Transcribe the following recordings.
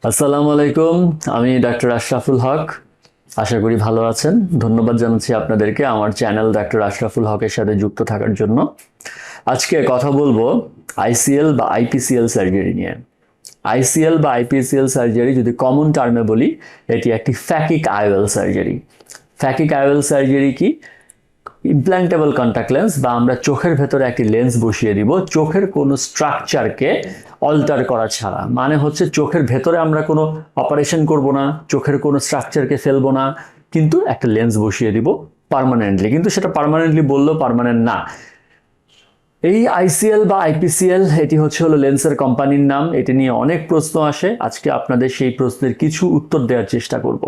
আসসালামু আলাইকুম। আমি ডাক্তার আশরাফুল হক। আশা করি ভালো আছেন। ধন্যবাদ জানাচ্ছি আপনাদেরকে আমার চ্যানেল ডাক্তার আশরাফুল হকের সাথে যুক্ত থাকার জন্য। আজকে কথা বলবো আইসিএল বা আইপিসিএল সার্জারি নিয়ে। আইসিএল বা আইপিসিএল সার্জারি যদি কমন টার্মে বলি, এটি একটি ফ্যাকিক আইওএল সার্জারি। ফ্যাকিক আইওএল সার্জারি কি? ইমপ্ল্যান্টেবল কন্টাক্ট লেন্স বা আমরা চোখের ভেতরে একটি লেন্স বসিয়ে দিব চোখের কোনো স্ট্রাকচারকে অল্টার করা ছাড়া। মানে হচ্ছে চোখের ভেতরে আমরা কোনো অপারেশন করব না, চোখের কোনো স্ট্রাকচারকে ফেলবো না, কিন্তু একটা লেন্স বসিয়ে দিব পার্মানেন্টলি। কিন্তু সেটা পার্মানেন্টলি বললেও পার্মানেন্ট না। এই আইসিএল বা আইপিসিএল এটি হলো লেন্সের কোম্পানির নাম। এটি নিয়ে অনেক প্রশ্ন আসে। আজকে আপনাদের সেই প্রশ্নের কিছু উত্তর দেওয়ার চেষ্টা করব।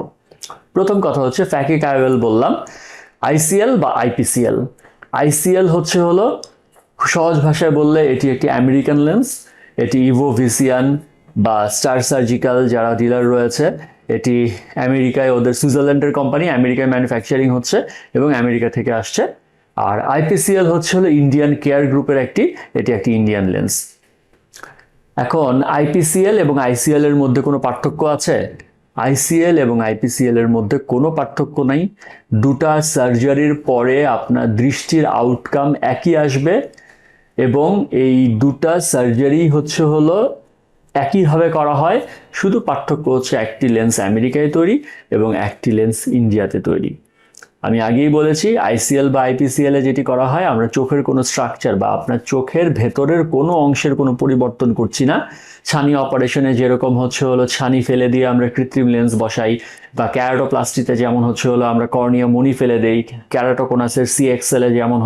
প্রথম কথা হচ্ছে ফ্যাকিক আইওএল বললাম, আইসিএল বা আইপিসিএল। আইসিএল হলো সহজ ভাষায় বললে এটি একটি আমেরিকান লেন্স। এটি ইভো ভিসিয়ান বা স্টার সার্জিক্যাল যারা ডিলার রয়েছে, এটি আমেরিকায়, ওদের সুইজারল্যান্ডের কোম্পানি, আমেরিকায় ম্যানুফ্যাকচারিং হচ্ছে এবং আমেরিকা থেকে আসছে। আর আইপিসিএল হলো ইন্ডিয়ান কেয়ার গ্রুপের এটি একটি ইন্ডিয়ান লেন্স। এখন আইপিসিএল এবং আইসিএল এর মধ্যে কোনো পার্থক্য আছে? আইসিএল এবং আইপিসিএল এর মধ্যে কোনো পার্থক্য নাই। দুটা সার্জারির পরে আপনার দৃষ্টির আউটকাম একই আসবে এবং এই দুটা সার্জারি হলো একইভাবে করা হয়। শুধু পার্থক্য হচ্ছে একটি লেন্স আমেরিকায় তৈরি এবং একটি লেন্স ইন্ডিয়াতে তৈরি। আমি আগেই বলেছি আইসিএল বা আইপিসিএল এ যেটি করা হয়, আমরা চোখের কোনো স্ট্রাকচার বা আপনার চোখের ভেতরের কোনো অংশের কোনো পরিবর্তন করছি না। ছানি অপারেশনে যেরকম হলো ছানি ফেলে দিয়ে আমরা কৃত্রিম লেন্স বসাই, বা ক্যারাটোপ্লাস্টিতে যেমন আমরা কর্নিয়া মনি ফেলে দেই, ক্যারাটোকোনাসের সিএক্সএল এ যেমন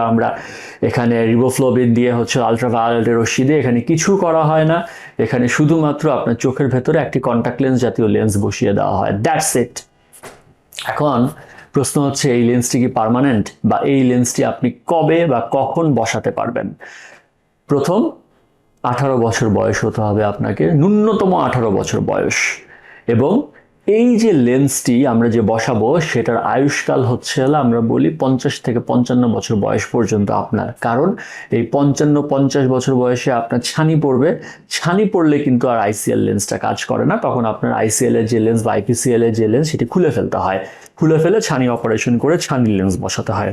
আমরা এখানে রিবোফ্লোবিন দিয়ে আলট্রাভায়োলেটের রশ্মি দিয়ে এখানে কিছু করা হয় না। এখানে শুধুমাত্র আপনার চোখের ভেতরে একটি কন্টাক্ট লেন্স জাতীয় লেন্স বসিয়ে দেওয়া হয়, দ্যাটস ইট। এখন প্রশ্ন হচ্ছে এই লেন্সটি কি পার্মানেন্ট, বা এই লেন্সটি আপনি কবে বা কখন বসাতে পারবেন? প্রথম 18 বছর বয়স হতে হবে আপনাকে, ন্যূনতম 18 বছর বয়স। এবং এই যে লেন্সটি আমরা যে বসাবো সেটার আয়ুষ্কাল আমরা বলি 50 থেকে 55 বছর বয়স পর্যন্ত আপনার। কারণ এই 55-50 বছর বয়সে আপনার ছানি পড়বে। ছানি পড়লে কিন্তু আর আইসিএল লেন্সটা কাজ করে না। তখন আপনার আইসিএল এর যে লেন্স বা আইপিসিএল এর যে লেন্স সেটি খুলে ফেলতে হয়। খুলে ফেলে ছানি অপারেশন করে ছানি লেন্স বসাতে হয়।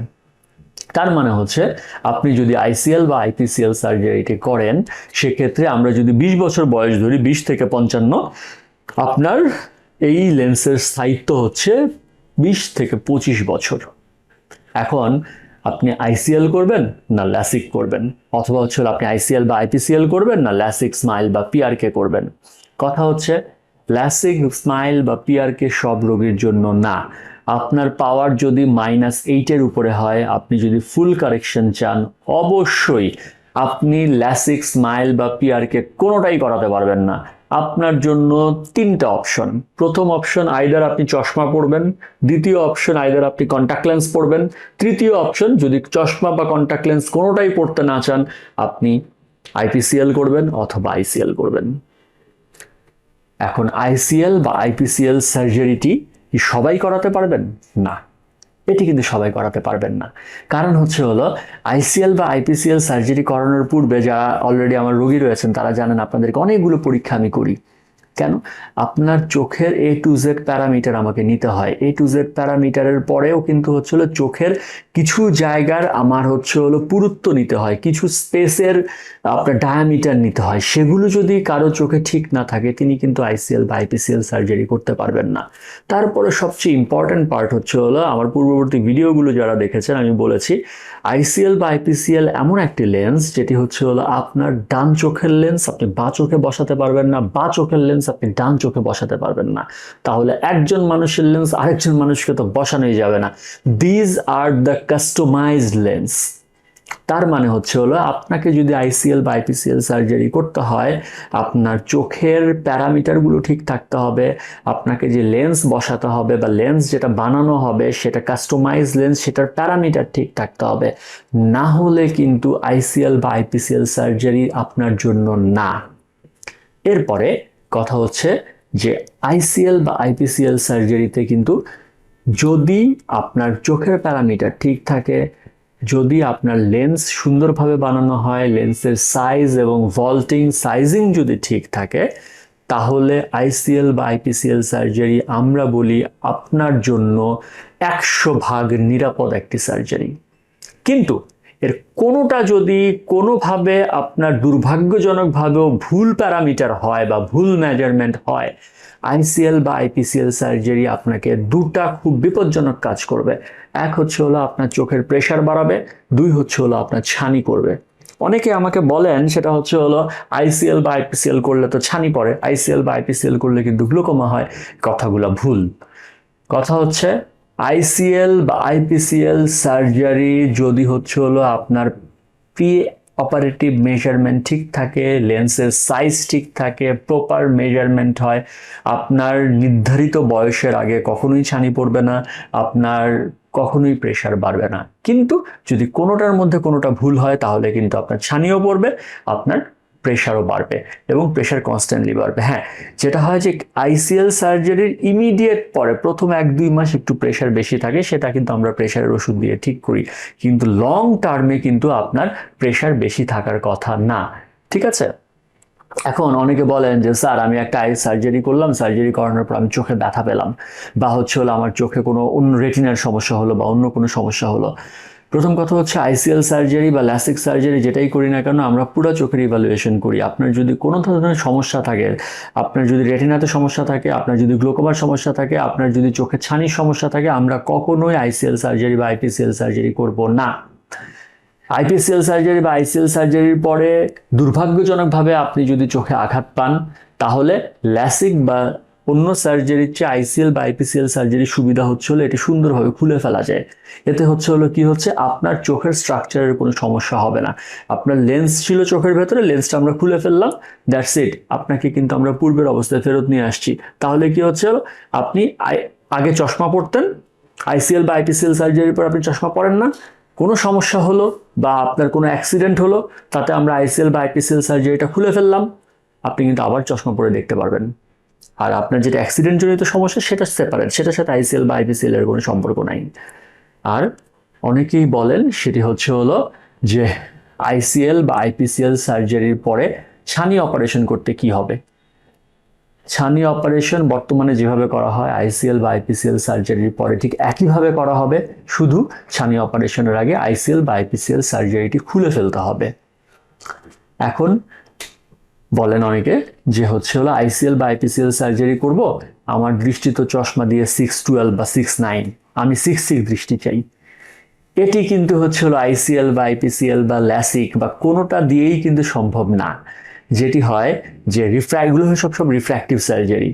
তার মানে হচ্ছে আপনি যদি আইসিএল বা আইপিসিএল সার্জারিটি করেন, সেক্ষেত্রে আমরা যদি 20 বছর বয়স ধরি, 20 থেকে 55, আপনার এই লেন্সের স্থায়িত্ব 20 থেকে 25 বছর। এখন আপনি আইসিএল করবেন না ল্যাসিক করবেন, অথবা আপনি আইসিএল বা আইপিসিএল করবেন না ল্যাসিক স্মাইল বা পিআরকে করবেন। কথা হচ্ছে ল্যাসিক স্মাইল বা পিআরকে সব রোগীর জন্য না। আপনার পাওয়ার যদি -8 উপরে হয়, আপনি যদি ফুল কারেকশন চান, অবশ্যই আপনি ল্যাসিক স্মাইল বা পিআরকে কোনোটাই করাতে পারবেন না। আপনার জন্য 3টা অপশন। প্রথম অপশন, আইদার আপনি চশমা পরবেন। দ্বিতীয় অপশন, আইদার আপনি কন্টাক্ট লেন্স পরবেন। তৃতীয় অপশন, যদি চশমা বা কন্টাক্ট লেন্স কোনোটাই পড়তে না চান, আপনি আইপিসিএল করবেন অথবা আইসিএল করবেন। এখন আইসিএল বা আইপিসিএল সার্জারিটি কি সবাই করাতে পারবেন? না, এটি কিন্তু সবাই করাতে পারবেন না। কারণ আইসিএল বা আইপিসিএল সার্জারি করানোর পূর্বে যারা অলরেডি আমার রোগী রয়েছেন তারা জানেন আপনাদেরকে অনেকগুলো পরীক্ষা আমি করি। কেন? আপনার চোখের A to Z প্যারামিটার আমাকে নিতে হয়। A to Z প্যারামিটারের পরেও কিন্তু চোখের কিছু জায়গার আমার পুরুত্ব নিতে হয়, কিছু স্পেসের আপনার ডায়ামিটার নিতে হয়। সেগুলো যদি কারো চোখে ঠিক না থাকে, তিনি কিন্তু আইসিএল বা আইপিসিএল সার্জারি করতে পারবেন না। তারপরে সবচেয়ে ইম্পর্টেন্ট পার্ট আমার পূর্ববর্তী ভিডিওগুলো যারা দেখেছেন আমি বলেছি, আইসিএল বা আইপিসিএল এমন একটি লেন্স যেটি আপনার ডান চোখের লেন্স আপনি বাঁ চোখে বসাতে পারবেন না, বাঁ চোখের লেন্স আপনি ডান চোখে বসাতে পারবেন না। তাহলে একজন মানুষের লেন্স আরেকজন মানুষকে তো বসানোই যাবে না। These are the customised lens. তার মানে আপনাকে যদি আইসিএল বা আইপিসিএল সার্জারি করতে হয়, আপনার চোখের প্যারামিটারগুলো ঠিক থাকতে হবে। আপনাকে যে লেন্স বসাতে হবে বা লেন্স যেটা বানানো হবে সেটা কাস্টমাইজ লেন্স, সেটার প্যারামিটার ঠিক থাকতে হবে। না হলে কিন্তু আইসিএল বা আইপিসিএল সার্জারি আপনার জন্য না। এরপরে কথা যে আইসিএল বা আইপিসিএল সার্জারিতে কিন্তু যদি আপনার চোখের প্যারামিটার ঠিক থাকে, যদি আপনার লেন্স সুন্দরভাবে বানানো হয়, লেন্সের সাইজ এবং ভল্টিং সাইজিং যদি ঠিক থাকে, তাহলে আইসিএল বা আইপিসিএল সার্জারি আমরা বলি আপনার জন্য 100% নিরাপদ একটি সার্জারি। কিন্তু এর কোনোটা যদি কোনোভাবে আপনার দুর্ভাগ্যজনকভাবেও ভুল প্যারামিটার হয় বা ভুল মেজারমেন্ট হয়, আইসিএল বা আইপিসিএল সার্জারি আপনাকে দুটা খুব বিপজ্জনক কাজ করবে। এক হচ্ছে হলো আপনার চোখের প্রেশার বাড়াবে, দুই হচ্ছে হলো আপনার ছানি করবে। অনেকে আমাকে বলেন সেটা হচ্ছে হলো আইসিএল বা আইপিসিএল করলে তো ছানি পড়ে, আইসিএল বা আইপিসিএল করলে কিন্তু গ্লুকোমা হয়। কথাগুলো ভুল। কথা হচ্ছে আইসিএল বা আইপিসিএল সার্জারি যদি হচ্ছে হলো আপনার প্রি অপারেটিভ মেজারমেন্ট ঠিক থাকে, লেন্সের সাইজ ঠিক থাকে, প্রপার মেজারমেন্ট হয়, আপনার নির্ধারিত বয়সের আগে কখনোই ছানি পড়বে না, আপনার কখনোই প্রেশার বাড়বে না। কিন্তু যদি কোনোটার মধ্যে কোনোটা ভুল হয় তাহলে কিন্তু আপনার ছানিও পড়বে, আপনার প্রেশারও বাড়বে এবং প্রেশার কনস্ট্যান্টলি বাড়বে। হ্যাঁ, যেটা হয় যে আইসিএল সার্জারির ইমিডিয়েট পরে প্রথম 1-2 মাস একটু প্রেশার বেশি থাকে, সেটা কিন্তু আমরা প্রেশারের ওষুধ দিয়ে ঠিক করি, কিন্তু লং টার্মে কিন্তু আপনার প্রেশার বেশি থাকার কথা না। ঠিক আছে? এখন অনেকে বলেন যে স্যার আমি একটা আই সার্জারি করলাম, সার্জারি করানোর পর আমি চোখে ব্যথা পেলাম, বা হচ্ছে হলো আমার চোখে কোনো অন্য রেটিনার সমস্যা হলো বা অন্য কোনো সমস্যা হলো। প্রথম কথা হচ্ছে আইসিএল সার্জারি বা ল্যাসিক সার্জারি যেটাই করি না কেন আমরা পুরো চোখের ইভ্যালুয়েশন করি। আপনার যদি কোনো ধরনের সমস্যা থাকে, আপনার যদি রেটিনাতে সমস্যা থাকে, আপনার যদি গ্লোকোমার সমস্যা থাকে, আপনার যদি চোখে ছানির সমস্যা থাকে, আমরা কখনোই আইসিএল সার্জারি বা আইপিসিএল সার্জারি করব না। আইপিসিএল সার্জারি বা আইসিএল সার্জারির পরে দুর্ভাগ্যজনকভাবে আপনি যদি চোখে আঘাত পান, তাহলে ল্যাসিক বা অন্য সার্জারির চেয়ে আইসিএল বা আইপিসিএল সার্জারির সুবিধা হচ্ছে হলো এটি সুন্দরভাবে খুলে ফেলা যায়। এতে হচ্ছে হলো কি হচ্ছে, আপনার চোখের স্ট্রাকচারের কোনো সমস্যা হবে না। আপনার লেন্স ছিল চোখের ভেতরে, লেন্সটা আমরা খুলে ফেললাম, দ্যাটস ইট। আপনাকে কিন্তু আমরা পূর্বের অবস্থায় ফেরত নিয়ে আসছি। তাহলে কি হচ্ছে, আপনি আগে চশমা পরতেন, আইসিএল বা আইপিসিএল সার্জারির পর আপনি চশমা পরেন না, কোনো সমস্যা হলো বা আপনার কোনো অ্যাক্সিডেন্ট হলো, তাতে আমরা আইসিএল বা আইপিসিএল সার্জারিটা খুলে ফেললাম, আপনি কিন্তু আবার চশমা পরে দেখতে পারবেন। আর আপনার যেটা অ্যাক্সিডেন্ট জনিত সমস্যা সেটা সেপারেট, সেটার সাথে আইসিএল বা আইপিসিএল এর কোনো সম্পর্ক নাই। আর অনেকেই বলেন সেটি হচ্ছে হলো যে আইসিএল বা আইপিসিএল সার্জারির পরে ছানি অপারেশন করতে কি হবে। ছানি অপারেশন বর্তমানে যেভাবে করা হয় আইসিএল বা আইপিসিএল সার্জারির পরে ঠিক একইভাবে করা হবে, শুধু ছানি অপারেশনের আগে আইসিএল বা আইপিসিএল সার্জারিটি খুলে ফেলতে হবে। এখন বলেন অনেকে যে হচ্ছে হলো আইসিএল বা আইপিসিএল সার্জারি করব, আমার দৃষ্টি তো চশমা দিয়ে 6/12 বা 6/9, আমি 6/6 দৃষ্টি চাই। এটি কিন্তু হচ্ছে হলো আইসিএল বা আইপিসিএল বা ল্যাসিক বা কোনোটা দিয়েই কিন্তু সম্ভব না। যেটি হয় যে এগুলো সব রিফ্র্যাক্টিভ সার্জারি।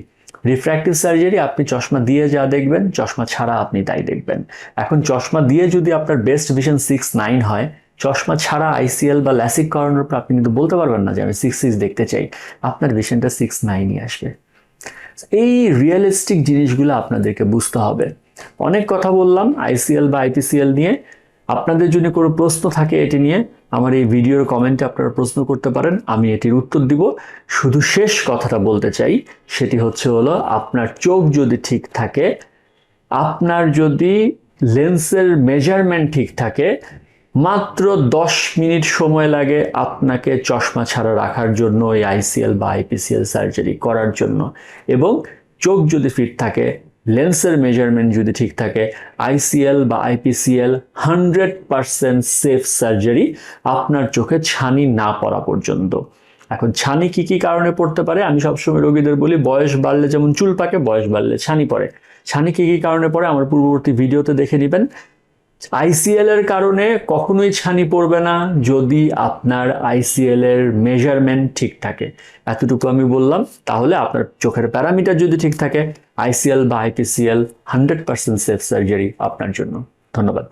রিফ্র্যাক্টিভ সার্জারি আপনি চশমা দিয়ে যা দেখবেন, চশমা ছাড়া আপনি তাই দেখবেন। এখন চশমা দিয়ে যদি আপনার বেস্ট ভিশন 6/9 হয়, চশমা ছাড়া আইসিএল বা ল্যাসিক করানোর পর আপনি কিন্তু বলতে পারবেন না যে আমি 6/6 দেখতে চাই, আপনার ভিশনটা 6/9ই আসবে। এই রিয়েলিস্টিক জিনিসগুলো আপনাদেরকে বুঝতে হবে। অনেক কথা বললাম আইসিএল বা আইপিসিএল নিয়ে। আপনাদের যদি কোনো প্রশ্ন থাকে এটি নিয়ে, আমার এই ভিডিওর কমেন্টে আপনারা প্রশ্ন করতে পারেন, আমি এটির উত্তর দিব। শুধু শেষ কথাটা বলতে চাই, সেটি হচ্ছে হলো আপনার চোখ যদি ঠিক থাকে, আপনার যদি লেন্সের মেজারমেন্ট ঠিক থাকে, মাত্র 10 মিনিট সময় লাগে আপনাকে চশমা ছাড়া রাখার জন্য এই আইসিএল বা আইপিসিএল সার্জারি করার জন্য। এবং চোখ যদি ফিট থাকে, লেন্সের মেজারমেন্ট যদি ঠিক থাকে, আইসিএল বা আইপিসিএল 100% সেফ সার্জারি আপনার চোখে ছানি না পড়া পর্যন্ত। এখন ছানি কি কি কারণে পড়তে পারে, আমি সবসময় রোগীদের বলি বয়স বাড়লে যেমন চুল পাকে, বয়স বাড়লে ছানি পড়ে। ছানি কি কি কারণে পড়ে আমার পূর্ববর্তী ভিডিওতে দেখে নেবেন। আইসিএল এর কারণে কখনোই ছানি পড়বে না যদি আপনার আইসিএল এর মেজারমেন্ট ঠিক থাকে। এতটুকু আমি বললাম। তাহলে আপনার চোখের প্যারামিটার যদি ঠিক থাকে, আইসিএল বা আইপিসিএল 100% সেফ সার্জারি আপনার জন্য। ধন্যবাদ।